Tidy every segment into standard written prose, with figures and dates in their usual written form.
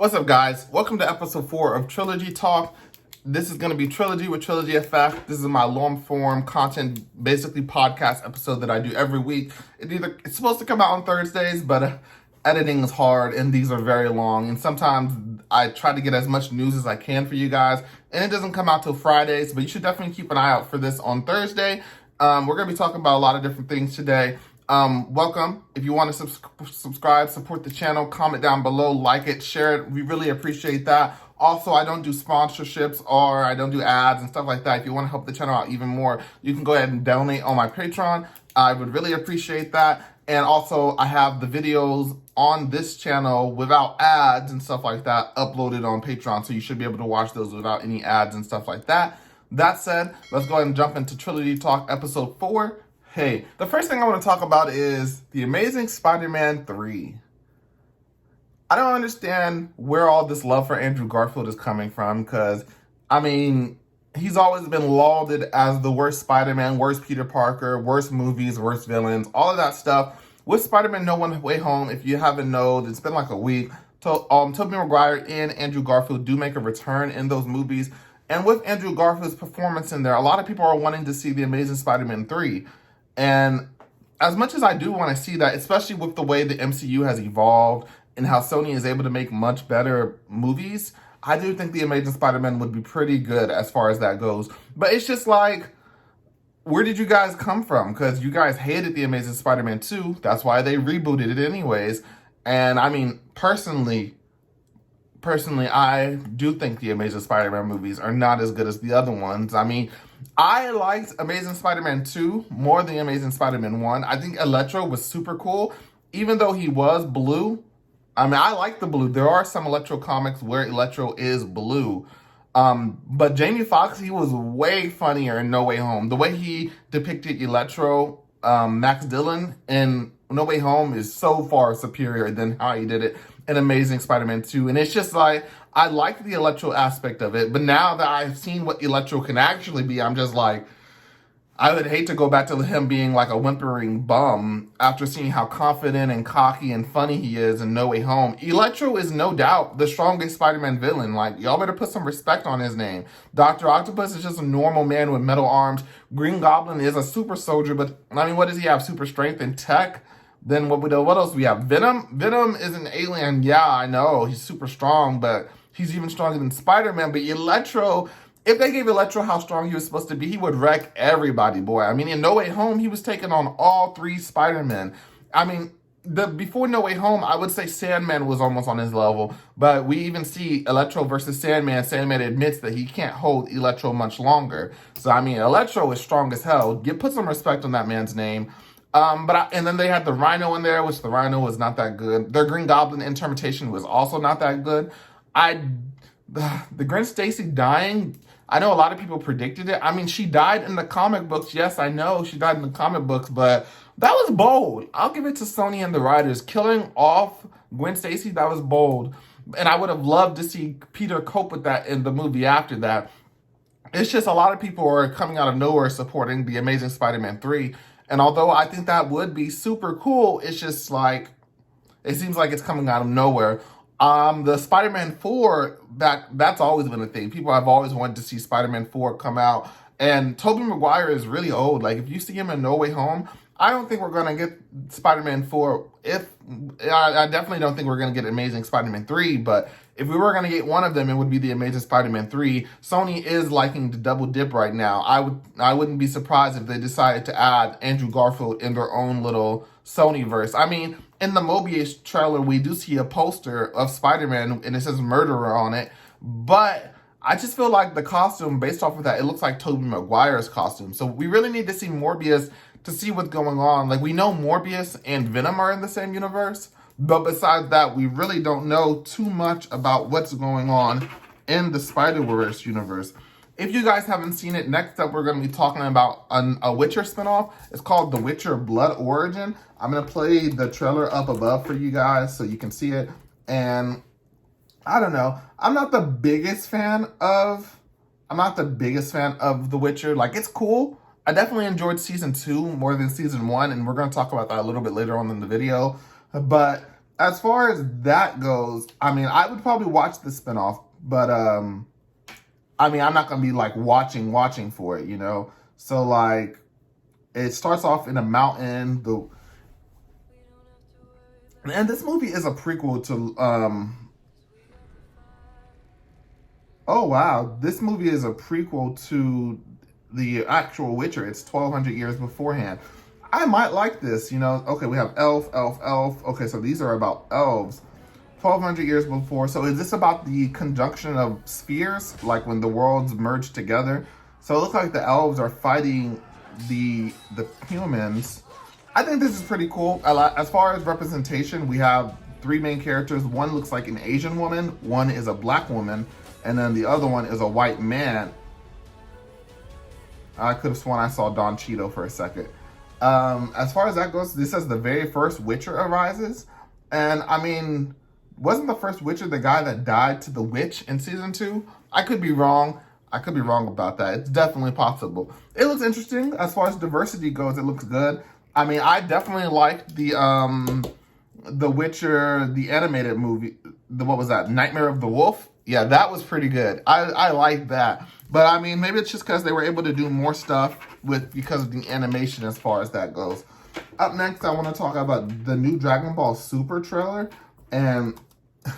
What's up, guys? Welcome to episode 4 of Trilogy Talk. This is going to be Trilogy with Trilogy FF. This is my long-form content, basically podcast episode that I do every week. It's supposed to come out on Thursdays, but editing is hard, and these are very long. And sometimes I try to get as much news as I can for you guys, and it doesn't come out till Fridays, but you should definitely keep an eye out for this on Thursday. We're going to be talking about a lot of different things today. Welcome. If you want to subscribe, support the channel, comment down below, like it, share it. We really appreciate that. Also, I don't do sponsorships or I don't do ads and stuff like that. If you want to help the channel out even more, you can go ahead and donate on my Patreon. I would really appreciate that. And also, I have the videos on this channel without ads and stuff like that uploaded on Patreon. So you should be able to watch those without any ads and stuff like that. That said, let's go ahead and jump into Trilogy Talk episode 4. Hey, the first thing I want to talk about is The Amazing Spider-Man 3. I don't understand where all this love for Andrew Garfield is coming from, because, I mean, he's always been lauded as the worst Spider-Man, worst Peter Parker, worst movies, worst villains, all of that stuff. With Spider-Man No Way Home, if you haven't known, it's been like a week. Tobey Maguire and Andrew Garfield do make a return in those movies. And with Andrew Garfield's performance in there, a lot of people are wanting to see The Amazing Spider-Man 3. And as much as I do want to see that, especially with the way the MCU has evolved and how Sony is able to make much better movies, I do think The Amazing Spider-Man would be pretty good as far as that goes. But it's just like, where did you guys come from? Because you guys hated The Amazing Spider-Man 2. That's why they rebooted it anyways. And I mean, personally, I do think the Amazing Spider-Man movies are not as good as the other ones. I mean, I liked Amazing Spider-Man 2 more than Amazing Spider-Man 1. I think Electro was super cool, even though he was blue. I mean, I like the blue. There are some Electro comics where Electro is blue. But Jamie Foxx, he was way funnier in No Way Home. The way he depicted Electro, Max Dillon, in No Way Home is so far superior than how he did it in Amazing Spider-Man 2. And it's just like, I like the Electro aspect of it, but now that I've seen what Electro can actually be, I'm just like, I would hate to go back to him being like a whimpering bum after seeing how confident and cocky and funny he is in No Way Home. Electro is no doubt the strongest Spider-Man villain. Like, y'all better put some respect on his name. Dr. Octopus is just a normal man with metal arms. Green Goblin is a super soldier, but I mean, what does he have? Super strength and tech? Then what else do we have? Venom? Venom is an alien. Yeah, I know. He's super strong, but he's even stronger than Spider-Man. But Electro, if they gave Electro how strong he was supposed to be, he would wreck everybody, boy. I mean, in No Way Home, he was taking on all 3 Spider-Men. I mean, before No Way Home, I would say Sandman was almost on his level. But we even see Electro versus Sandman. Sandman admits that he can't hold Electro much longer. So, I mean, Electro is strong as hell. Put some respect on that man's name. And then they had the Rhino in there, which the Rhino was not that good. Their Green Goblin interpretation was also not that good. The Gwen Stacy dying, I know a lot of people predicted it. I mean, she died in the comic books. Yes, I know she died in the comic books, but that was bold. I'll give it to Sony and the writers. Killing off Gwen Stacy, that was bold. And I would have loved to see Peter cope with that in the movie after that. It's just a lot of people are coming out of nowhere supporting The Amazing Spider-Man 3. And although I think that would be super cool, it's just like, it seems like it's coming out of nowhere. The Spider-Man 4, that's always been a thing. People have always wanted to see Spider-Man 4 come out. And Tobey Maguire is really old. Like, if you see him in No Way Home, I don't think we're going to get Spider-Man 4. I definitely don't think we're going to get Amazing Spider-Man 3, but if we were going to get one of them, it would be The Amazing Spider-Man 3. Sony is liking to double dip right now. I wouldn't be surprised if they decided to add Andrew Garfield in their own little Sony-verse. I mean, in the Mobius trailer, we do see a poster of Spider-Man, and it says Murderer on it, but I just feel like the costume, based off of that, it looks like Tobey Maguire's costume. So we really need to see Morbius to see what's going on. Like, we know Morbius and Venom are in the same universe, but besides that, we really don't know too much about what's going on in the Spider-Verse universe. If you guys haven't seen it, next up we're going to be talking about a Witcher spinoff. It's called The Witcher Blood Origin. I'm going to play the trailer up above for you guys so you can see it. And I don't know. I'm not the biggest fan of The Witcher. Like, it's cool. I definitely enjoyed season 2 more than season 1, and we're going to talk about that a little bit later on in the video. But as far as that goes, I mean, I would probably watch the spinoff, but I mean, I'm not gonna be like watching for it, you know. So like, it starts off in a mountain. And this movie is a prequel to oh wow, this movie is a prequel to the actual Witcher. It's 1,200 years beforehand. I might like this, you know. Okay, we have elf. Okay, so these are about elves. 1,200 years before. So is this about the conjunction of spheres, like when the worlds merge together? So it looks like the elves are fighting the humans. I think this is pretty cool. As far as representation, we have 3 main characters. One looks like an Asian woman, one is a black woman, and then the other one is a white man. I could have sworn I saw Don Cheeto for a second. As far as that goes, this says the very first Witcher arises. And I mean, wasn't the first Witcher the guy that died to the witch in season 2? I could be wrong. I could be wrong about that. It's definitely possible. It looks interesting. As far as diversity goes, it looks good. I mean, I definitely liked the Witcher, the animated movie. What was that? Nightmare of the Wolf? Yeah, that was pretty good. I like that. But I mean, maybe it's just because they were able to do more stuff because of the animation as far as that goes. Up next, I want to talk about the new Dragon Ball Super trailer. And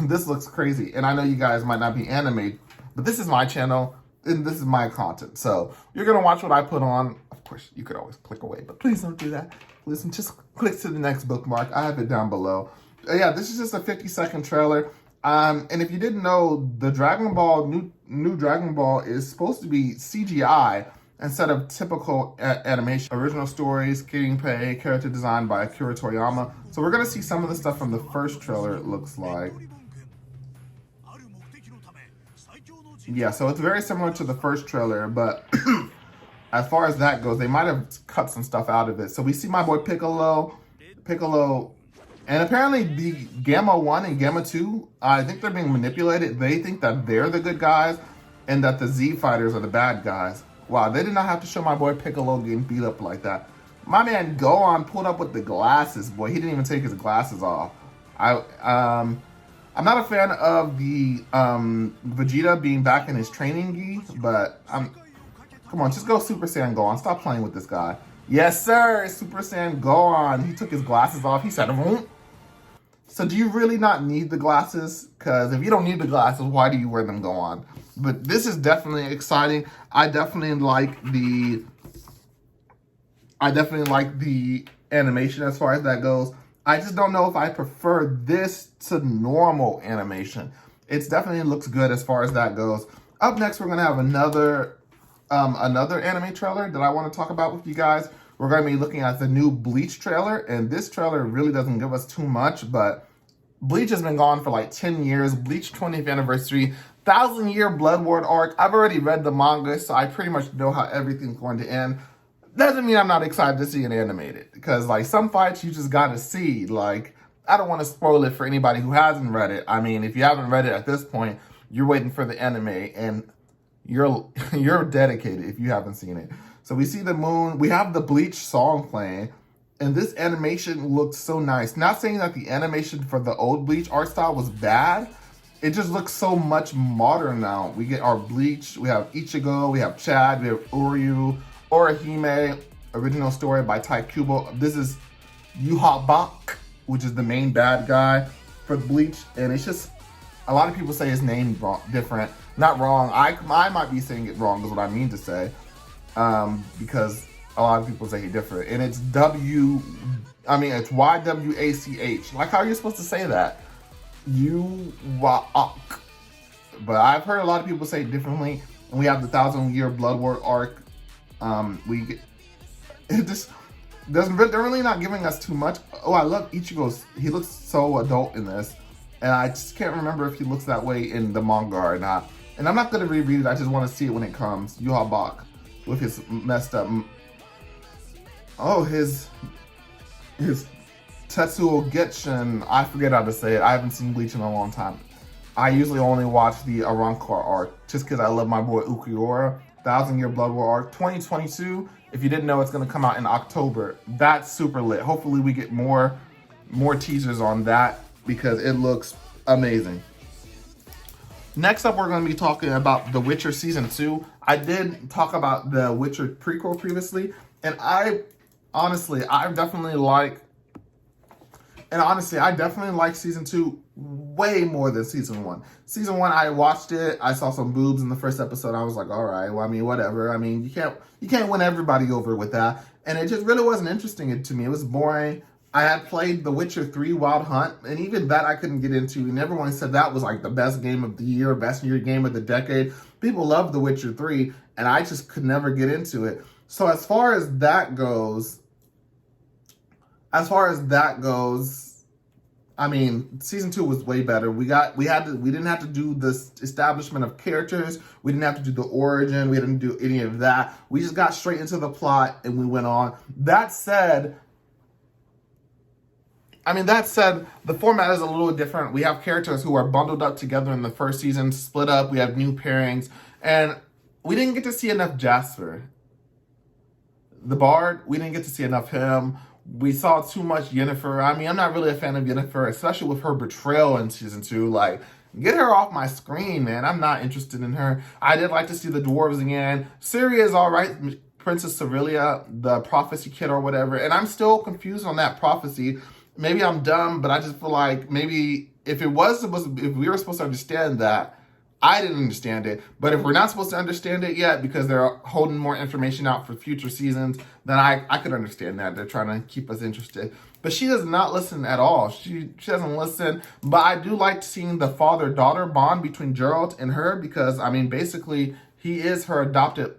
this looks crazy. And I know you guys might not be anime, but this is my channel and this is my content. So you're going to watch what I put on. Of course, you could always click away, but please don't do that. Listen, just click to the next bookmark. I have it down below. Yeah, this is just a 50-second trailer. And if you didn't know, the Dragon Ball, new Dragon Ball is supposed to be CGI instead of typical animation. Original stories, King Pei, character design by Akira Toriyama. So we're going to see some of the stuff from the first trailer, it looks like. Yeah, so it's very similar to the first trailer, but as far as that goes, they might have cut some stuff out of it. So we see my boy Piccolo, and apparently the Gamma 1 and Gamma 2, I think they're being manipulated. They think that they're the good guys and that the Z fighters are the bad guys. Wow, they did not have to show my boy Piccolo getting beat up like that. My man Gohan pulled up with the glasses, boy. He didn't even take his glasses off. I'm not a fan of the Vegeta being back in his training gi, but come on, just go Super Saiyan Gohan. Stop playing with this guy. Yes, sir, Super Saiyan Gohan. He took his glasses off. He said, "Vroom." So do you really not need the glasses? Because if you don't need the glasses, why do you wear them, Gohan? But this is definitely exciting. I definitely like the animation as far as that goes. I just don't know if I prefer this to normal animation. It definitely looks good as far as that goes. Up next, we're going to have another anime trailer that I want to talk about with you guys. We're going to be looking at the new Bleach trailer, and this trailer really doesn't give us too much, but Bleach has been gone for like 10 years. Bleach 20th anniversary, 1,000-year Blood War arc. I've already read the manga, so I pretty much know how everything's going to end. Doesn't mean I'm not excited to see it animated, because like some fights you just gotta see. Like, I don't want to spoil it for anybody who hasn't read it. I mean, if you haven't read it at this point, you're waiting for the anime, and you're dedicated if you haven't seen it. So we see the moon. We have the Bleach song playing, and this animation looks so nice. Not saying that the animation for the old Bleach art style was bad. It just looks so much modern now. We get our Bleach. We have Ichigo. We have Chad. We have Uryu. Orihime, original story by Tai Kubo. This is Yuha, which is the main bad guy for Bleach, and it's just, a lot of people say his name different. Not wrong. I might be saying it wrong is what I mean to say, because a lot of people say it different, and it's it's YWACH. Like, how are you supposed to say that? Yuwa. But I've heard a lot of people say it differently. And we have the 1,000-year Blood War arc. They're really not giving us too much. Oh, I love Ichigo's. He looks so adult in this, and I just can't remember if he looks that way in the manga or not. And I'm not gonna reread it. I just want to see it when it comes. Yuha with his messed up. Oh, his Tetsuo Getshin. I forget how to say it. I haven't seen Bleach in a long time. I usually only watch the Arankar arc just because I love my boy Ukiura. 1,000-year Blood War arc 2022. If you didn't know, it's going to come out in October. That's super lit. Hopefully we get more teasers on that because it looks amazing. Next up, we're going to be talking about The Witcher Season 2. I did talk about The Witcher prequel previously, and I definitely like Season 2 way more than Season 1. Season 1, I watched it. I saw some boobs in the first episode. I was like, all right, well, I mean, whatever. I mean, you can't win everybody over with that. And it just really wasn't interesting to me. It was boring. I had played The Witcher 3 Wild Hunt, and even that I couldn't get into. And everyone said that was like the best game of the year, best year game of the decade. People love The Witcher 3, and I just could never get into it. So as far as that goes, I mean, Season 2 was way better. We didn't have to do this establishment of characters. We didn't have to do the origin. We didn't do any of that. We just got straight into the plot and we went on. That said, the format is a little different. We have characters who are bundled up together in the first season, split up. We have new pairings. And we didn't get to see enough Jasper. The Bard, we didn't get to see enough him. We saw too much Yennefer. I mean, I'm not really a fan of Yennefer, especially with her betrayal in Season 2. Like, get her off my screen, man. I'm not interested in her. I did like to see the dwarves again. Syria is all right. Princess Cerilia, the prophecy kid or whatever. And I'm still confused on that prophecy. Maybe I'm dumb, but I just feel like maybe if we were supposed to understand that, I didn't understand it. But if we're not supposed to understand it yet because they're holding more information out for future seasons, then I could understand that. They're trying to keep us interested. But she does not listen at all. She doesn't listen. But I do like seeing the father-daughter bond between Geralt and her because, I mean, basically, he is her adopted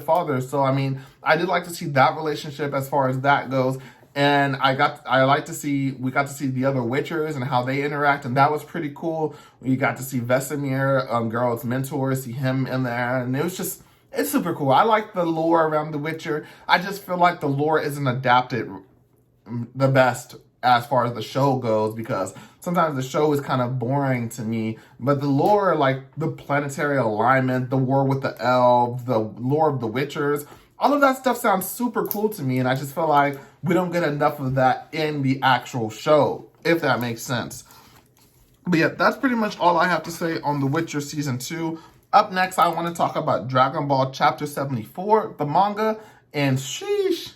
father. So, I mean, I did like to see that relationship as far as that goes. And we got to see the other Witchers and how they interact, and that was pretty cool. We got to see Vesemir, Geralt's mentor, see him in there, and it's super cool. I like the lore around The Witcher. I just feel like the lore isn't adapted the best as far as the show goes, because sometimes the show is kind of boring to me, but the lore, like the planetary alignment, the war with the elves, the lore of the Witchers, all of that stuff sounds super cool to me, and I just feel like we don't get enough of that in the actual show, if that makes sense. But yeah, that's pretty much all I have to say on The Witcher Season 2. Up next, I want to talk about Dragonball Chapter 74, the manga, and sheesh.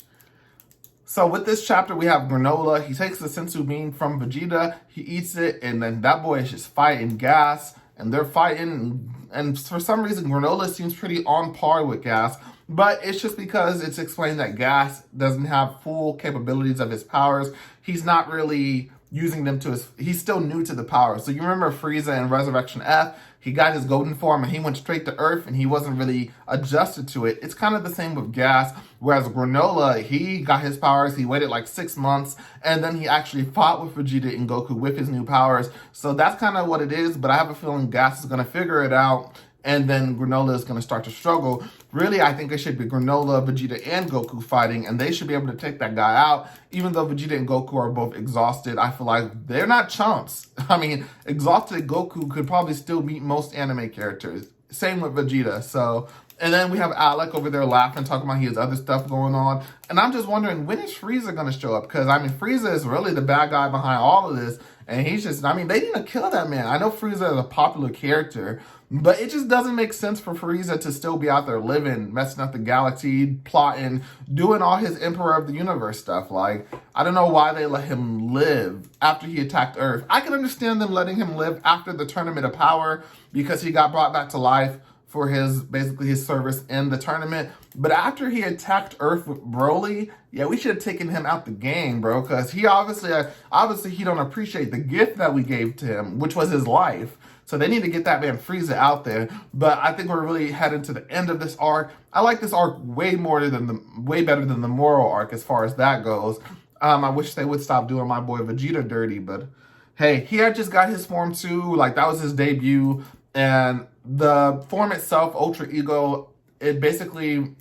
So with this chapter, we have Granola. He takes the sensu bean from Vegeta, he eats it, and then that boy is just fighting Gas, and they're fighting, and for some reason, Granola seems pretty on par with Gas. But it's just because it's explained that Gas doesn't have full capabilities of his powers. He's not really using them he's still new to the power. So you remember Frieza in Resurrection F, he got his golden form and he went straight to Earth and he wasn't really adjusted to it. It's kind of the same with Gas, whereas Granola, he got his powers, he waited like 6 months, and then he actually fought with Vegeta and Goku with his new powers. So that's kind of what it is, but I have a feeling Gas is going to figure it out, and then Granola is going to start to struggle. Really, I think it should be Granola, Vegeta, and Goku fighting, and they should be able to take that guy out. Even though Vegeta and Goku are both exhausted, I feel like they're not chumps. I mean, exhausted Goku could probably still beat most anime characters. Same with Vegeta. So, and then we have Alec over there laughing, talking about he has other stuff going on. And I'm just wondering, when is Frieza going to show up? Because, I mean, Frieza is really the bad guy behind all of this. And he's just, I mean, they need to kill that man. I know Frieza is a popular character, but it just doesn't make sense for Frieza to still be out there living, messing up the galaxy, plotting, doing all his Emperor of the Universe stuff. Like, I don't know why they let him live after he attacked Earth. I can understand them letting him live after the Tournament of Power because he got brought back to life for basically his service in the tournament. But after he attacked Earth with Broly, yeah, we should have taken him out the game, bro, because he obviously he don't appreciate the gift that we gave to him, which was his life. So they need to get that man Frieza out there. But I think we're really heading to the end of this arc. I like this arc way better than the Moro arc as far as that goes. I wish they would stop doing my boy Vegeta dirty, but hey, he had just got his form too. Like, that was his debut. And the form itself, Ultra Ego, it basically,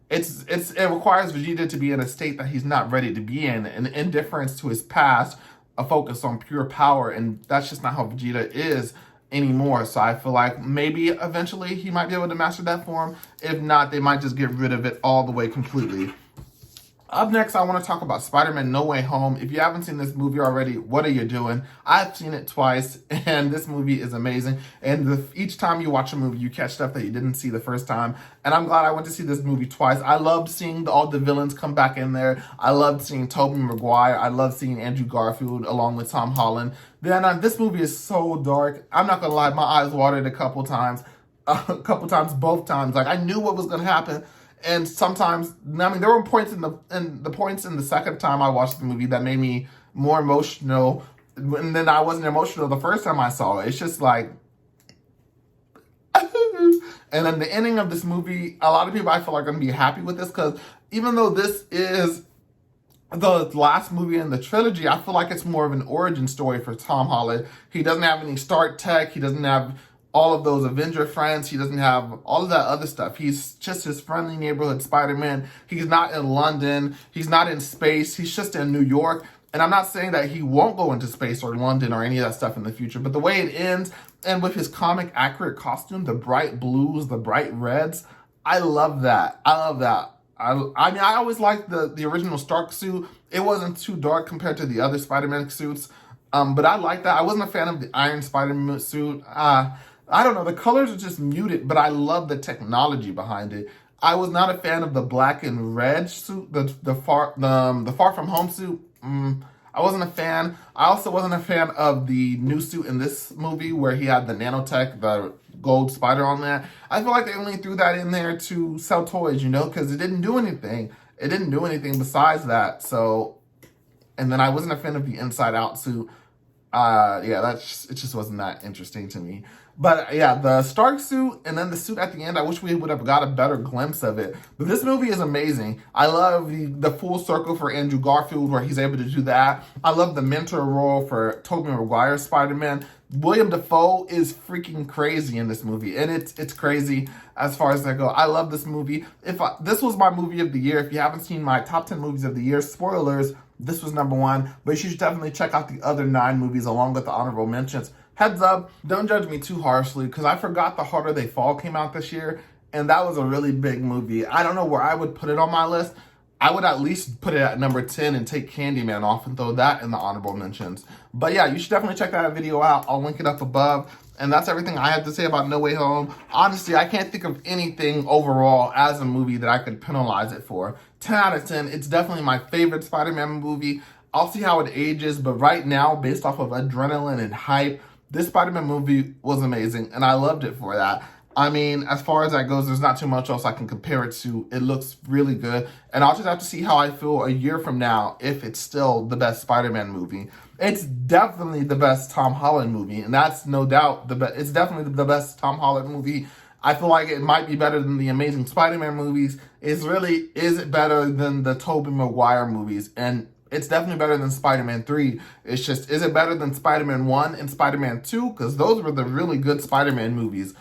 it requires Vegeta to be in a state that he's not ready to be in, an indifference to his past, a focus on pure power, and that's just not how Vegeta is anymore. So I feel like maybe eventually he might be able to master that form. If not, they might just get rid of it all the way completely. Up next, I want to talk about Spider-Man No Way Home. If you haven't seen this movie already, what are you doing? I've seen it twice, and this movie is amazing. And each time you watch a movie, you catch stuff that you didn't see the first time. And I'm glad I went to see this movie twice. I loved seeing all the villains come back in there. I loved seeing Tobey Maguire. I loved seeing Andrew Garfield along with Tom Holland. Then this movie is so dark. I'm not going to lie, my eyes watered a couple times. Both times. Like, I knew what was going to happen. And sometimes, I mean, there were points in the second time I watched the movie that made me more emotional, and then I wasn't emotional the first time I saw it. It's just like, and then the ending of this movie, a lot of people I feel are going to be happy with this, because even though this is the last movie in the trilogy, I feel like it's more of an origin story for Tom Holland. He doesn't have any Stark tech. He doesn't have all of those Avenger friends. He doesn't have all of that other stuff. He's just his friendly neighborhood Spider-Man. He's not in London. He's not in space. He's just in New York. And I'm not saying that he won't go into space or London or any of that stuff in the future, but the way it ends, and with his comic accurate costume, the bright blues, the bright reds, I love that. I love that. I mean, I always liked the original Stark suit. It wasn't too dark compared to the other Spider-Man suits. But I like that. I wasn't a fan of the Iron Spider-Man suit. I don't know, the colors are just muted, but I love the technology behind it. I was not a fan of the black and red suit, the Far From Home suit. I wasn't a fan. I also wasn't a fan of the new suit in this movie where he had the nanotech, the gold spider on that. I feel like they only threw that in there to sell toys, because it didn't do anything. It didn't do anything besides that. So, and then I wasn't a fan of the inside out suit. It just wasn't that interesting to me. But yeah, the Stark suit and then the suit at the end, I wish we would have got a better glimpse of it. But this movie is amazing. I love the full circle for Andrew Garfield where he's able to do that. I love the mentor role for Tobey Maguire's Spider-Man. William Dafoe is freaking crazy in this movie, and it's crazy as far as I go. I love this movie. This was my movie of the year. If you haven't seen my top 10 movies of the year, spoilers, this was number 1, but you should definitely check out the other 9 movies along with the honorable mentions. Heads up, don't judge me too harshly, because I forgot The Harder They Fall came out this year, and that was a really big movie. I don't know where I would put it on my list. I would at least put it at number 10 and take Candyman off and throw that in the honorable mentions. But yeah, you should definitely check that video out. I'll link it up above. And that's everything I have to say about No Way Home. Honestly, I can't think of anything overall as a movie that I could penalize it for. 10 out of 10. It's definitely my favorite Spider-Man movie. I'll see how it ages, but right now, based off of adrenaline and hype, this Spider-Man movie was amazing, and I loved it for that. I mean, as far as that goes, there's not too much else I can compare it to. It looks really good, and I'll just have to see how I feel a year from now if it's still the best Spider-Man movie. It's definitely the best Tom Holland movie, and that's no doubt the best. It's definitely the best Tom Holland movie. I feel like it might be better than the Amazing Spider-Man movies. Is it better than the Tobey Maguire movies? And it's definitely better than Spider-Man 3. It's just, is it better than Spider-Man 1 and Spider-Man 2? Because those were the really good Spider-Man movies.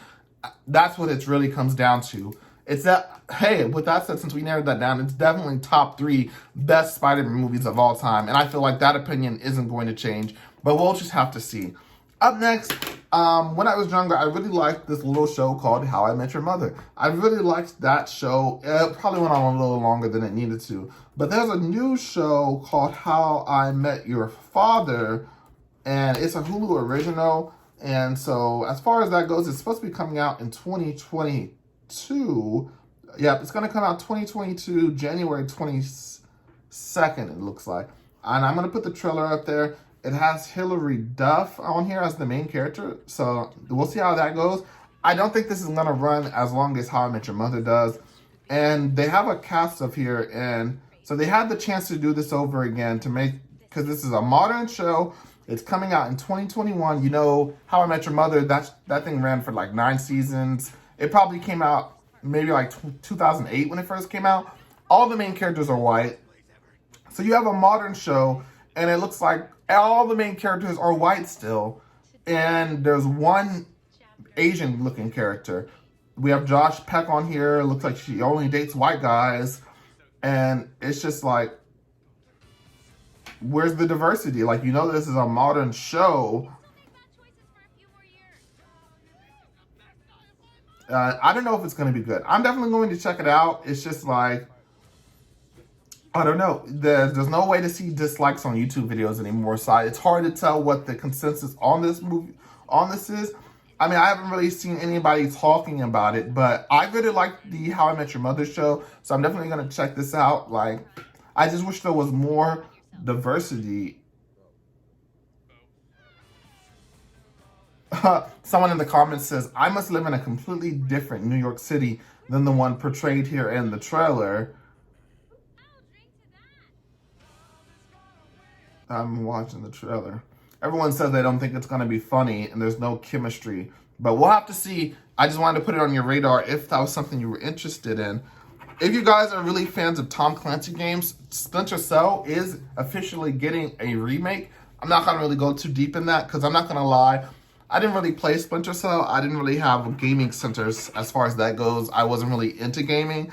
That's what it really comes down to. It's that, hey, with that said, since we narrowed that down, it's definitely top 3 best Spider-Man movies of all time. And I feel like that opinion isn't going to change. But we'll just have to see. Up next, when I was younger, I really liked this little show called How I Met Your Mother. I really liked that show. It probably went on a little longer than it needed to. But there's a new show called How I Met Your Father, and it's a Hulu original. And so as far as that goes, it's supposed to be coming out in 2022. Yeah, it's going to come out 2022, January 22nd, it looks like. And I'm going to put the trailer up there. It has Hilary Duff on here as the main character, so we'll see how that goes. I don't think this is going to run as long as How I Met Your Mother does. And they have a cast of here, and so they had the chance to do this over again because this is a modern show. It's coming out in 2021. How I Met Your Mother, that thing ran for like 9 seasons. It probably came out maybe like 2008 when it first came out. All the main characters are white. So you have a modern show, and it looks like all the main characters are white still. And there's one Asian-looking character. We have Josh Peck on here. It looks like she only dates white guys. And it's just like, where's the diversity? Like, this is a modern show. I don't know if it's going to be good. I'm definitely going to check it out. It's just like, I don't know. There's no way to see dislikes on YouTube videos anymore, so it's hard to tell what the consensus on this is. I mean, I haven't really seen anybody talking about it, but I really like the How I Met Your Mother show, so I'm definitely gonna check this out. Like, I just wish there was more diversity. Someone in the comments says, I must live in a completely different New York City than the one portrayed here in the trailer. I'm watching the trailer. Everyone says they don't think it's going to be funny and there's no chemistry. But we'll have to see. I just wanted to put it on your radar if that was something you were interested in. If you guys are really fans of Tom Clancy games, Splinter Cell is officially getting a remake. I'm not going to really go too deep in that because I'm not going to lie. I didn't really play Splinter Cell. I didn't really have gaming centers as far as that goes. I wasn't really into gaming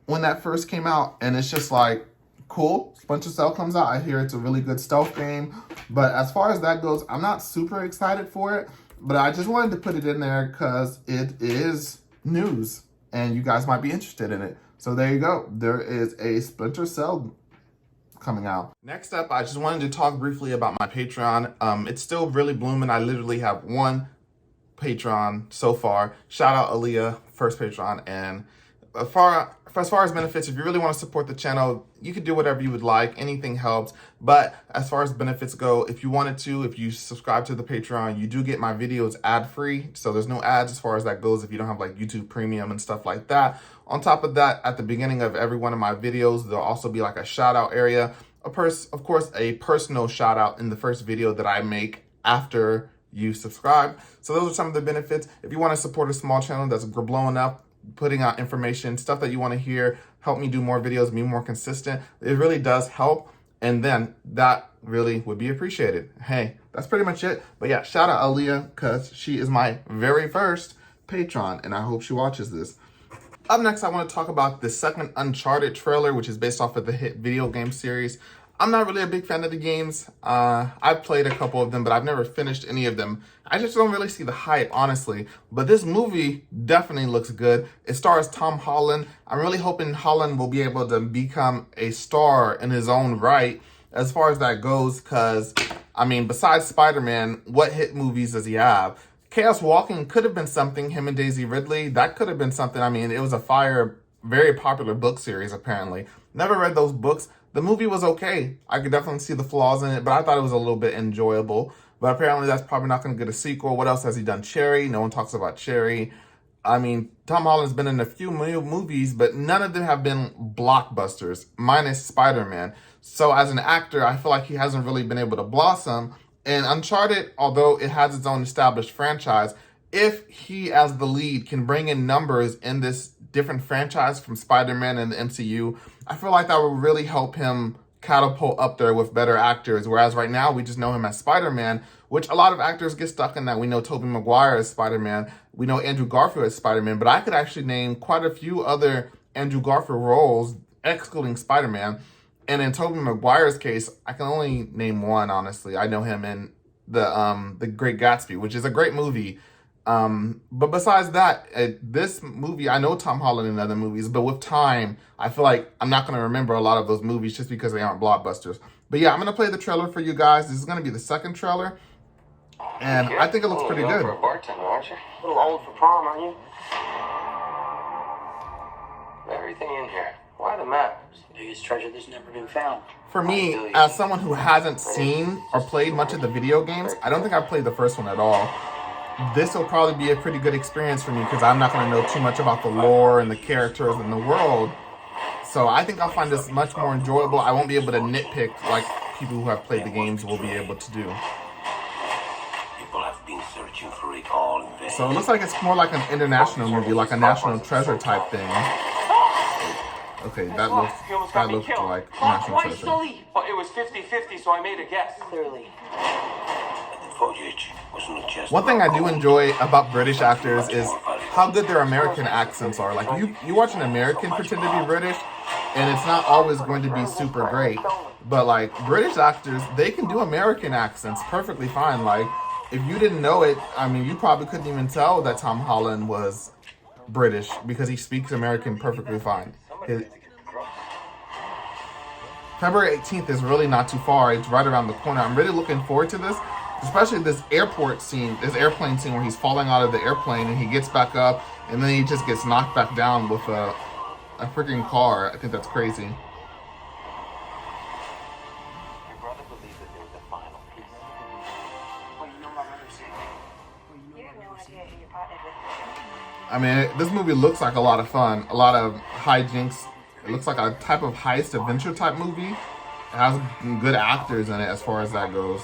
when that first came out. And it's just like, cool, Splinter Cell comes out. I hear it's a really good stealth game. But as far as that goes, I'm not super excited for it. But I just wanted to put it in there because it is news. And you guys might be interested in it. So there you go. There is a Splinter Cell coming out. Next up, I just wanted to talk briefly about my Patreon. It's still really blooming. I literally have one Patreon so far. Shout out Aaliyah, first Patreon. And as far as benefits, if you really want to support the channel, you can do whatever you would like. Anything helps. But as far as benefits go, if you wanted to, if you subscribe to the Patreon, you do get my videos ad-free. So there's no ads as far as that goes if you don't have like YouTube Premium and stuff like that. On top of that, at the beginning of every one of my videos, there'll also be like a shout out area. Of course, a personal shout out in the first video that I make after you subscribe. So those are some of the benefits. If you want to support a small channel that's blowing up, putting out information, stuff that you want to hear, help me do more videos, be more consistent, it really does help. And then that really would be appreciated. Hey, that's pretty much it. But yeah, shout out Aaliyah because she is my very first patron and I hope she watches this. Up next, I want to talk about the second Uncharted trailer, which is based off of the hit video game series. I'm not really a big fan of the games. I've played a couple of them, but I've never finished any of them. I just don't really see the hype, honestly. But this movie definitely looks good. It stars Tom Holland. I'm really hoping Holland will be able to become a star in his own right as far as that goes, because, I mean, besides Spider-Man, what hit movies does he have? Chaos Walking could have been something, him and Daisy Ridley. That could have been something. I mean, it was a very popular book series, apparently. Never read those books. The movie was okay. I could definitely see the flaws in it, but I thought it was a little bit enjoyable. But apparently that's probably not going to get a sequel. What else has he done? Cherry. No one talks about Cherry. I mean, Tom Holland's been in a few movies, but none of them have been blockbusters, minus Spider-Man. So as an actor, I feel like he hasn't really been able to blossom. And Uncharted, although it has its own established franchise, if he, as the lead, can bring in numbers in this different franchise from Spider-Man and the MCU, I feel like that would really help him catapult up there with better actors. Whereas right now, we just know him as Spider-Man, which a lot of actors get stuck in that. We know Tobey Maguire as Spider-Man. We know Andrew Garfield as Spider-Man. But I could actually name quite a few other Andrew Garfield roles, excluding Spider-Man. And in Tobey Maguire's case, I can only name one, honestly. I know him in the Great Gatsby, which is a great movie. But besides that, this movie, I know Tom Holland in other movies, but with time, I feel like I'm not going to remember a lot of those movies just because they aren't blockbusters. But yeah, I'm going to play the trailer for you guys. This is going to be the second trailer. And I think it looks pretty good. For a bartender, aren't you? A little old for prom, aren't you? Everything in here. Why the map? It's the biggest treasure that's never been found. For me, as someone who hasn't seen or played much of the video games, I don't think I've played the first one at all. This will probably be a pretty good experience for me because I'm not going to know too much about the lore and the characters and the world. So I think I'll find this much more enjoyable. I won't be able to nitpick like people who have played the games will be able to do. People have been searching for it all in vain. So it looks like it's more like an international movie, like a national treasure type thing. Okay, that looks like national treasure. Well, it was 50-50, so I made a guess. Clearly. One thing I do enjoy about British actors is how good their American accents are. Like, you watch an American pretend to be British, and it's not always going to be super great. But, like, British actors, they can do American accents perfectly fine. Like, if you didn't know it, I mean, you probably couldn't even tell that Tom Holland was British because he speaks American perfectly fine. February 18th is really not too far. It's right around the corner. I'm really looking forward to this, especially this airport scene, this airplane scene where he's falling out of the airplane and he gets back up and then he just gets knocked back down with a freaking car. I think that's crazy. Your brother believed that there was a final piece. What do you know about Brother Sam? You have no idea who your partner is. I mean, this movie looks like a lot of fun, a lot of hijinks. It looks like a type of heist adventure type movie. It has good actors in it as far as that goes.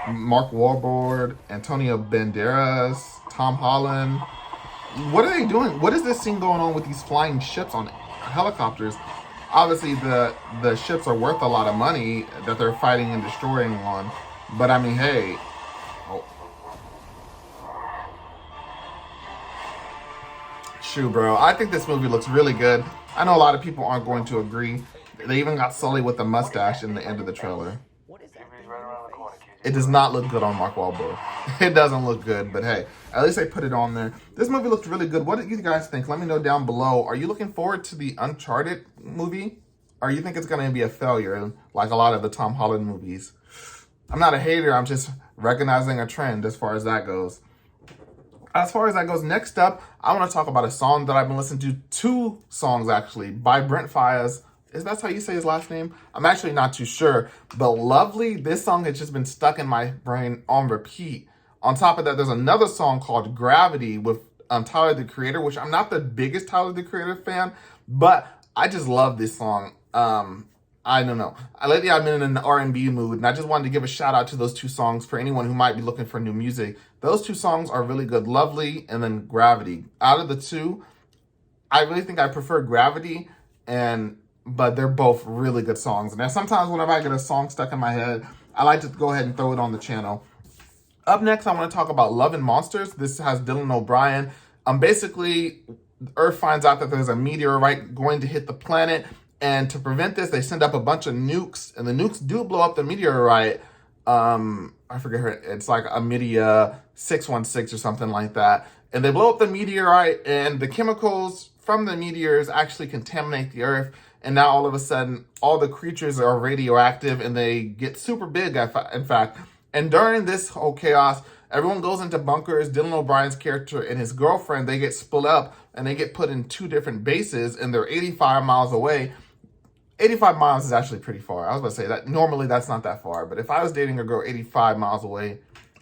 Mark Wahlberg, Antonio Banderas, Tom Holland. What are they doing? What is this scene going on with these flying ships on helicopters? Obviously, the ships are worth a lot of money that they're fighting and destroying on. But I mean, hey. Oh. Shoot, bro. I think this movie looks really good. I know a lot of people aren't going to agree. They even got Sully with the mustache in the end of the trailer. Jimmy's right around the corner, kid. It does not look good on Mark Wahlberg. It doesn't look good, but hey, at least they put it on there. This movie looked really good. What do you guys think? Let me know down below. Are you looking forward to the Uncharted movie? Or you think it's going to be a failure like a lot of the Tom Holland movies? I'm not a hater. I'm just recognizing a trend as far as that goes. As far as that goes, next up, I want to talk about a song that I've been listening to. 2 songs, actually, by Brent Faiyaz. Is that how you say his last name? I'm actually not too sure. But Lovely, this song has just been stuck in my brain on repeat. On top of that, there's another song called Gravity with Tyler, the Creator, which I'm not the biggest Tyler, the Creator fan, but I just love this song. I don't know. Lately, I've been in an R&B mood, and I just wanted to give a shout out to those 2 songs for anyone who might be looking for new music. Those 2 songs are really good. Lovely and then Gravity. Out of the 2, I really think I prefer Gravity, but they're both really good songs. And sometimes whenever I get a song stuck in my head, I like to go ahead and throw it on the channel. Up next, I want to talk about Love and Monsters. This has Dylan O'Brien. Basically, Earth finds out that there's a meteorite going to hit the planet. And to prevent this, they send up a bunch of nukes. And the nukes do blow up the meteorite. I forget her. It's like a Media 616 or something like that. And they blow up the meteorite. And the chemicals from the meteors actually contaminate the Earth. And now all of a sudden, all the creatures are radioactive. And they get super big, in fact. And during this whole chaos, everyone goes into bunkers. Dylan O'Brien's character and his girlfriend, they get split up. And they get put in 2 different bases. And they're 85 miles away. 85 miles is actually pretty far. I was about to say that normally that's not that far. But if I was dating a girl 85 miles away,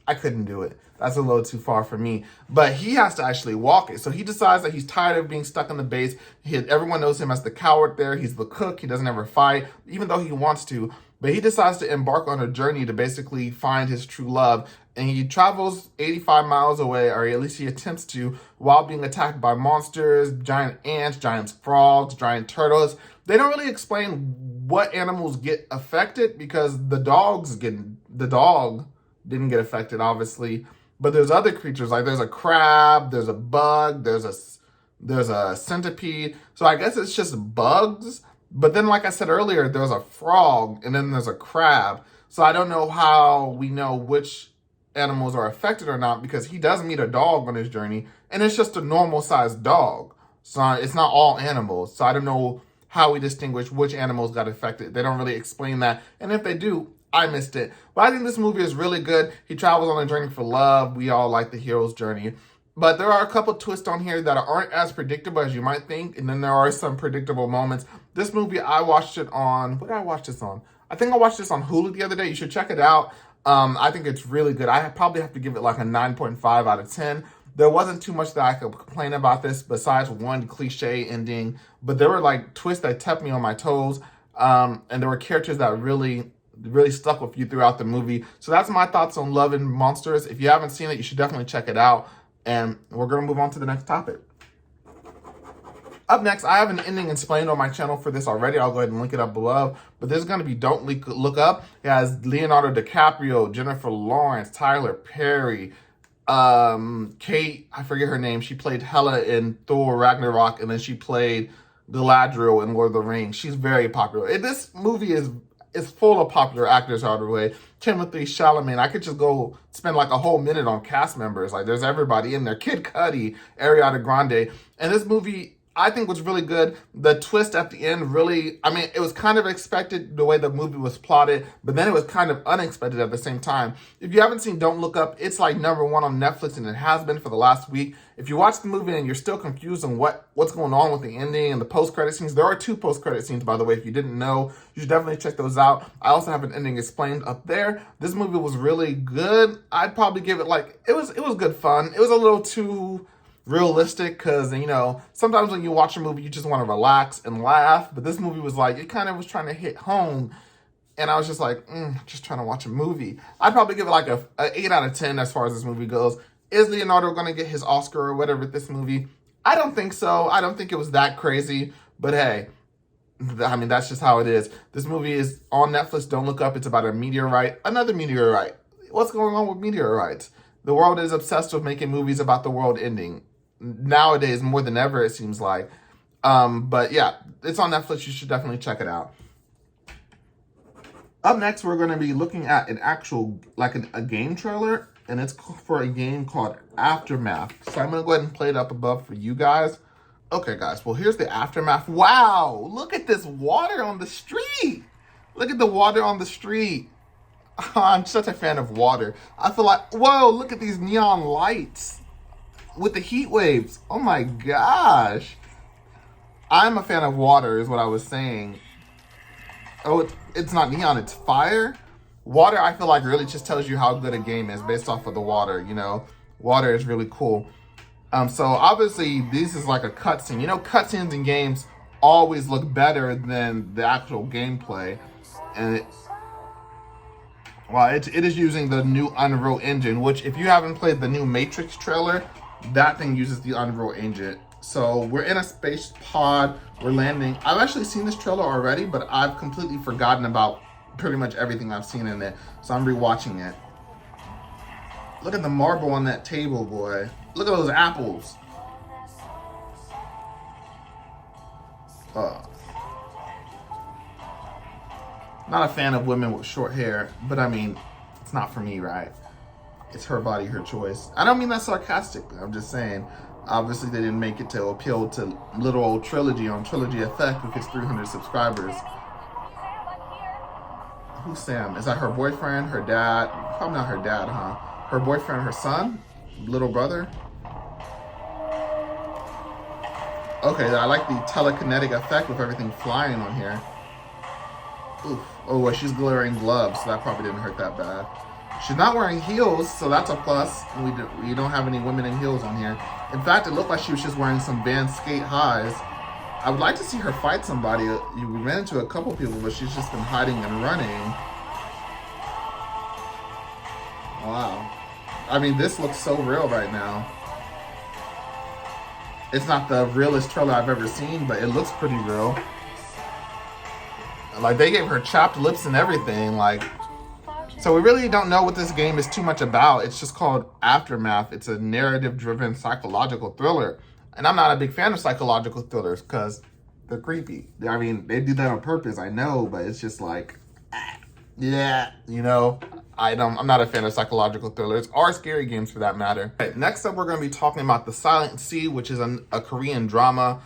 I couldn't do it. That's a little too far for me. But he has to actually walk it. So he decides that he's tired of being stuck in the base. Everyone knows him as the coward there. He's the cook. He doesn't ever fight, even though he wants to. But he decides to embark on a journey to basically find his true love. And he travels 85 miles away, or at least he attempts to, while being attacked by monsters, giant ants, giant frogs, giant turtles. They don't really explain what animals get affected because the dog didn't get affected, obviously. But there's other creatures, like there's a crab, there's a bug, there's a centipede. So I guess it's just bugs. But then, like I said earlier, there's a frog and then there's a crab. So I don't know how we know which animals are affected or not because he does meet a dog on his journey and it's just a normal sized dog. So it's not all animals. So I don't know how we distinguish which animals got affected. They don't really explain that. And if they do, I missed it. But I think this movie is really good. He travels on a journey for love. We all like the hero's journey. But there are a couple twists on here that aren't as predictable as you might think. And then there are some predictable moments. This movie, I watched it on... What did I watch this on? I think I watched this on Hulu the other day. You should check it out. I think it's really good. I probably have to give it like a 9.5 out of 10. There wasn't too much that I could complain about this besides one cliche ending. But there were like twists that kept me on my toes. And there were characters that really stuck with you throughout the movie. So that's my thoughts on Love and Monsters. If you haven't seen it, you should definitely check it out. And we're going to move on to the next topic. Up next, I have an ending explained on my channel for this already. I'll go ahead and link it up below. But there's going to be Don't Look Up. It has Leonardo DiCaprio, Jennifer Lawrence, Tyler Perry, Kate, I forget her name. She played Hela in Thor Ragnarok, and then she played Galadriel in Lord of the Rings. She's very popular. And this movie is full of popular actors out of the way. Timothée Chalamet. I could just go spend like a whole minute on cast members. Like there's everybody in there. Kid Cudi, Ariana Grande. And this movie, I think was really good. The twist at the end really, I mean, it was kind of expected the way the movie was plotted, but then it was kind of unexpected at the same time. If you haven't seen Don't Look Up, it's like #1 on Netflix, and it has been for the last week. If you watch the movie and you're still confused on what's going on with the ending and the post-credit scenes, there are 2 post-credit scenes, by the way. If you didn't know, you should definitely check those out. I also have an ending explained up there. This movie was really good. I'd probably give it like, it was good fun. It was a little too realistic because, you know, sometimes when you watch a movie, you just want to relax and laugh. But this movie was like, it kind of was trying to hit home. And I was just like, just trying to watch a movie. I'd probably give it like a 8 out of 10 as far as this movie goes. Is Leonardo going to get his Oscar or whatever with this movie? I don't think so. I don't think it was that crazy. But hey, I mean, that's just how it is. This movie is on Netflix. Don't Look Up. It's about a meteorite. Another meteorite. What's going on with meteorites? The world is obsessed with making movies about the world ending. Nowadays, more than ever, it seems like. But yeah, it's on Netflix. You should definitely check it out. Up next, we're going to be looking at an actual, like a game trailer. And it's for a game called Aftermath. So I'm going to go ahead and play it up above for you guys. Okay, guys. Well, here's the Aftermath. Wow. Look at this water on the street. Look at the water on the street. I'm such a fan of water. I feel like, whoa, look at these neon lights with the heat waves. Oh my gosh. I'm a fan of water is what I was saying. Oh, it's not neon, it's fire. Water, I feel like, really just tells you how good a game is based off of the water, you know. Water is really cool. So obviously, this is like a cutscene. You know, cutscenes in games always look better than the actual gameplay. And it is using the new Unreal Engine, which if you haven't played the new Matrix trailer, that thing uses the Unreal Engine. So we're in a space pod, we're landing. I've actually seen this trailer already, but I've completely forgotten about pretty much everything I've seen in it. So I'm rewatching it. Look at the marble on that table, boy. Look at those apples. Not a fan of women with short hair, but I mean, it's not for me, right? It's her body, her choice. I don't mean that sarcastically. I'm just saying, obviously they didn't make it to appeal to little old Trilogy on Trilogy Effect with his 300 subscribers. Who's Sam? Is that her boyfriend, her dad? Probably not her dad, huh? Her boyfriend, her son? Little brother? Okay, I like the telekinetic effect with everything flying on here. Oof. Oh, well, she's wearing gloves, so that probably didn't hurt that bad. She's not wearing heels, so that's a plus. We don't have any women in heels on here. In fact, it looked like she was just wearing some Vans skate highs. I would like to see her fight somebody. We ran into a couple people, but she's just been hiding and running. Wow. I mean, this looks so real right now. It's not the realest trailer I've ever seen, but it looks pretty real. Like, they gave her chapped lips and everything, like... So we really don't know what this game is too much about. It's just called Aftermath. It's a narrative-driven psychological thriller. And I'm not a big fan of psychological thrillers because they're creepy. I mean, they do that on purpose, I know, but it's just like, yeah, you know, I'm not a fan of psychological thrillers or scary games for that matter. Right, next up, we're going to be talking about The Silent Sea, which is a Korean drama.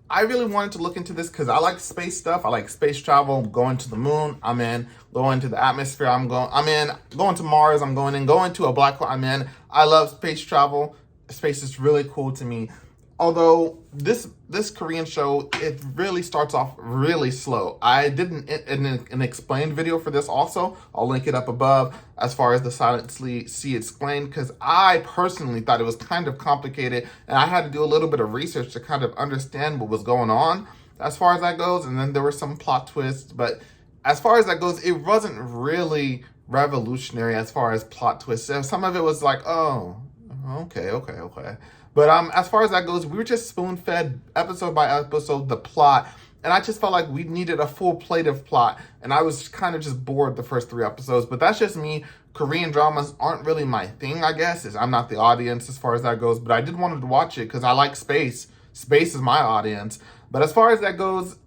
I really wanted to look into this because I like space stuff. I like space travel, going to the moon, I'm in. Going to the atmosphere, I'm in. Going to Mars, I'm going in. Going to a black hole, I'm in. I love space travel. Space is really cool to me. Although this Korean show, it really starts off really slow. I did an explained video for this also. I'll link it up above as far as The Silent Sea explained, because I personally thought it was kind of complicated and I had to do a little bit of research to kind of understand what was going on as far as that goes. And then there were some plot twists, but as far as that goes, it wasn't really revolutionary as far as plot twists. Some of it was like, oh, okay. But as far as that goes, we were just spoon-fed episode by episode the plot, and I just felt like we needed a full plate of plot, and I was kind of just bored the first 3 episodes. But that's just me. Korean dramas aren't really my thing, I guess. I'm not the audience as far as that goes, but I did want to watch it because I like space. Space is my audience. But as far as that goes,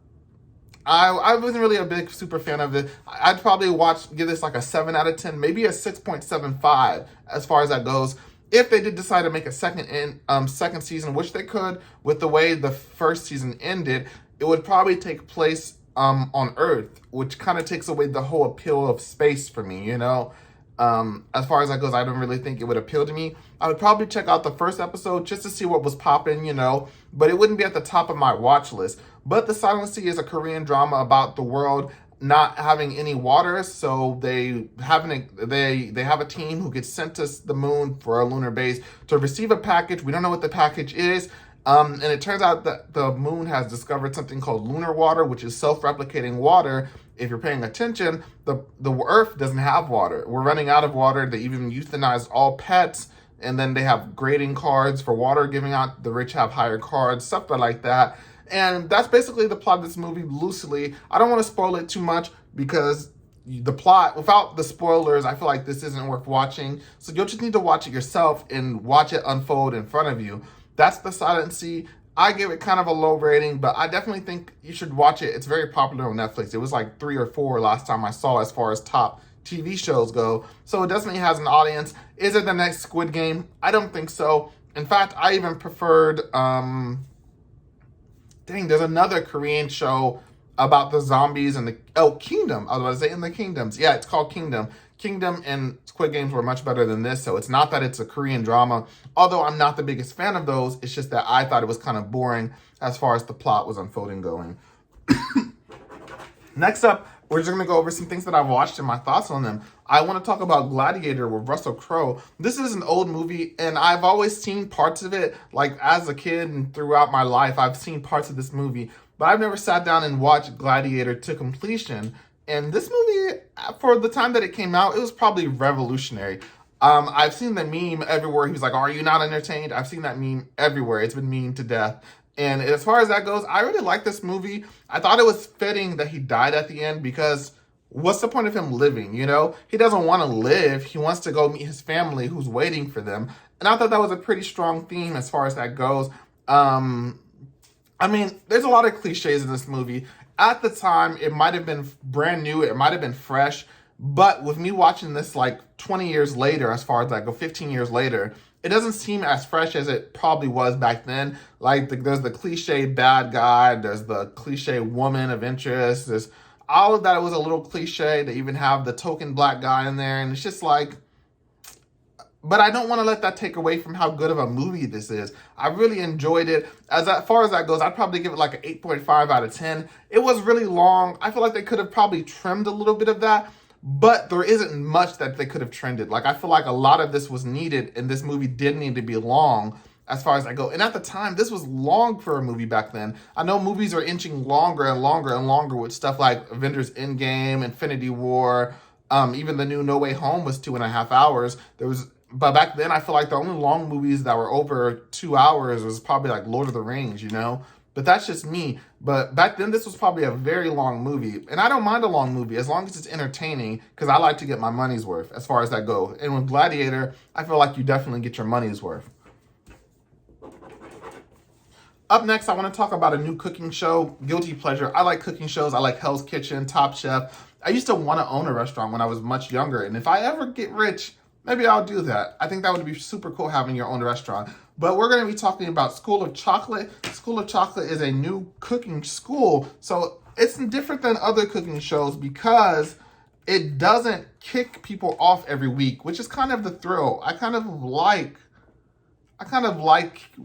I wasn't really a big super fan of it. I'd probably give this like a 7 out of 10, maybe a 6.75 as far as that goes. if they did decide to make a second season, which they could, with the way the first season ended, it would probably take place on Earth, which kind of takes away the whole appeal of space for me, you know? As far as that goes, I don't really think it would appeal to me. I would probably check out the first episode just to see what was popping, you know, but it wouldn't be at the top of my watch list. But The Silent Sea is a Korean drama about the world not having any water, so they have a team who gets sent to the moon for a lunar base to receive a package. We don't know what the package is. And it turns out that the moon has discovered something called lunar water, which is self-replicating water. If you're paying attention, the Earth doesn't have water. We're running out of water. They even euthanized all pets, and then they have grading cards for water giving out. The rich have higher cards, stuff like that. And that's basically the plot of this movie loosely. I don't want to spoil it too much because the plot, without the spoilers, I feel like this isn't worth watching. So you'll just need to watch it yourself and watch it unfold in front of you. That's The Silent Sea. I give it kind of a low rating, but I definitely think you should watch it. It's very popular on Netflix. It was like 3 or 4 last time I saw as far as top TV shows go. So it definitely has an audience. Is it the next Squid Game? I don't think so. In fact, I even preferred, there's another Korean show about the zombies and Kingdom. I was about to say In the Kingdoms. Yeah, it's called Kingdom. Kingdom and Squid Games were much better than this, so it's not that it's a Korean drama. Although I'm not the biggest fan of those, it's just that I thought it was kind of boring as far as the plot was unfolding going. Next up, we're just going to go over some things that I've watched and my thoughts on them. I want to talk about Gladiator with Russell Crowe. This is an old movie, and I've always seen parts of it, like as a kid and throughout my life, I've seen parts of this movie, but I've never sat down and watched Gladiator to completion. And this movie, for the time that it came out, it was probably revolutionary. I've seen the meme everywhere. He was like, "Are you not entertained?" I've seen that meme everywhere. It's been memed to death. And as far as that goes, I really like this movie. I thought it was fitting that he died at the end because what's the point of him living, you know? He doesn't want to live. He wants to go meet his family who's waiting for them. And I thought that was a pretty strong theme as far as that goes. I mean, there's a lot of cliches in this movie. At the time, it might have been brand new. It might have been fresh. But with me watching this like 20 years later, as far as I go, 15 years later, it doesn't seem as fresh as it probably was back then. Like, there's the cliche bad guy. There's the cliche woman of interest. There's all of that. It was a little cliche. They even have the token black guy in there. And it's just like, but I don't want to let that take away from how good of a movie this is. I really enjoyed it. As far as that goes, I'd probably give it like an 8.5 out of 10. It was really long. I feel like they could have probably trimmed a little bit of that, but there isn't much that they could have trimmed. Like, I feel like a lot of this was needed, and this movie did need to be long as far as I go. And at the time, this was long for a movie back then. I know movies are inching longer and longer and longer with stuff like Avengers Endgame, Infinity War, even the new No Way Home was 2.5 hours. But back then, I feel like the only long movies that were over 2 hours was probably like Lord of the Rings, you know? But that's just me. But back then, this was probably a very long movie. And I don't mind a long movie as long as it's entertaining, because I like to get my money's worth as far as that goes. And with Gladiator, I feel like you definitely get your money's worth. Up next, I want to talk about a new cooking show, Guilty Pleasure. I like cooking shows. I like Hell's Kitchen, Top Chef. I used to want to own a restaurant when I was much younger. And if I ever get rich, maybe I'll do that. I think that would be super cool, having your own restaurant. But we're going to be talking about School of Chocolate. School of Chocolate is a new cooking school. So it's different than other cooking shows because it doesn't kick people off every week, which is kind of the thrill. I kind of like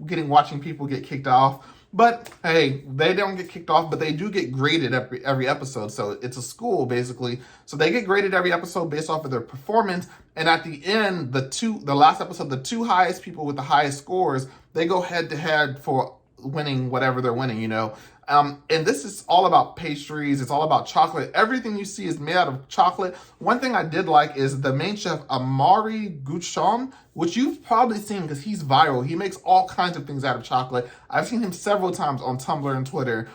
watching people get kicked off. But hey, they don't get kicked off, but they do get graded every episode. So it's a school, basically. So they get graded every episode based off of their performance. And at the end, the last episode, the 2 highest people with the highest scores, they go head to head for winning whatever they're winning, you know. And this is all about pastries. It's all about chocolate. Everything you see is made out of chocolate. One thing I did like is the main chef, Amari Gouchon, which you've probably seen because he's viral. He makes all kinds of things out of chocolate. I've seen him several times on Tumblr and Twitter.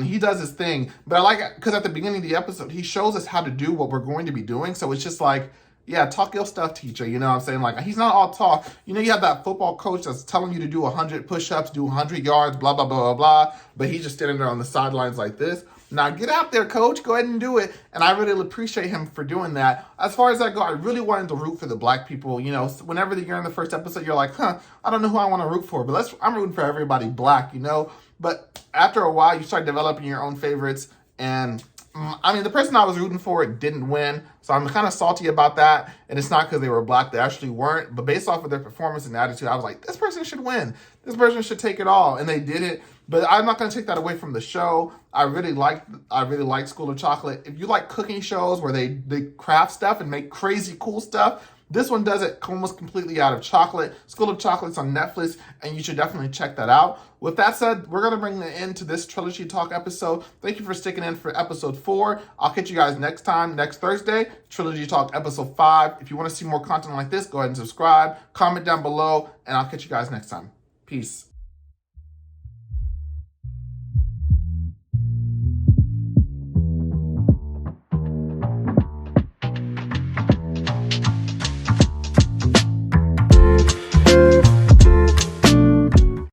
He does his thing. But I like it because at the beginning of the episode, he shows us how to do what we're going to be doing. So it's just like, Yeah, talk your stuff, teacher. You know what I'm saying? Like, he's not all talk. You know, you have that football coach that's telling you to do 100 push-ups, do 100 yards, blah, blah, blah, blah, blah. But he's just standing there on the sidelines like this. Now, get out there, coach. Go ahead and do it. And I really appreciate him for doing that. As far as that go, I really wanted to root for the black people. You know, whenever you're in the first episode, you're like, I don't know who I want to root for. But I'm rooting for everybody black, you know. But after a while, you start developing your own favorites. And I mean, the person I was rooting for didn't win, so I'm kind of salty about that. And it's not because they were black; they actually weren't. But based off of their performance and attitude, I was like, this person should win. This person should take it all, and they did it. But I'm not going to take that away from the show. I really liked School of Chocolate. If you like cooking shows where they craft stuff and make crazy cool stuff, this one does it almost completely out of chocolate. School of Chocolate's on Netflix, and you should definitely check that out. With that said, we're going to bring the end to this Trilogy Talk episode. Thank you for sticking in for episode 4. I'll catch you guys next Thursday, Trilogy Talk episode 5. If you want to see more content like this, go ahead and subscribe, comment down below, and I'll catch you guys next time. Peace.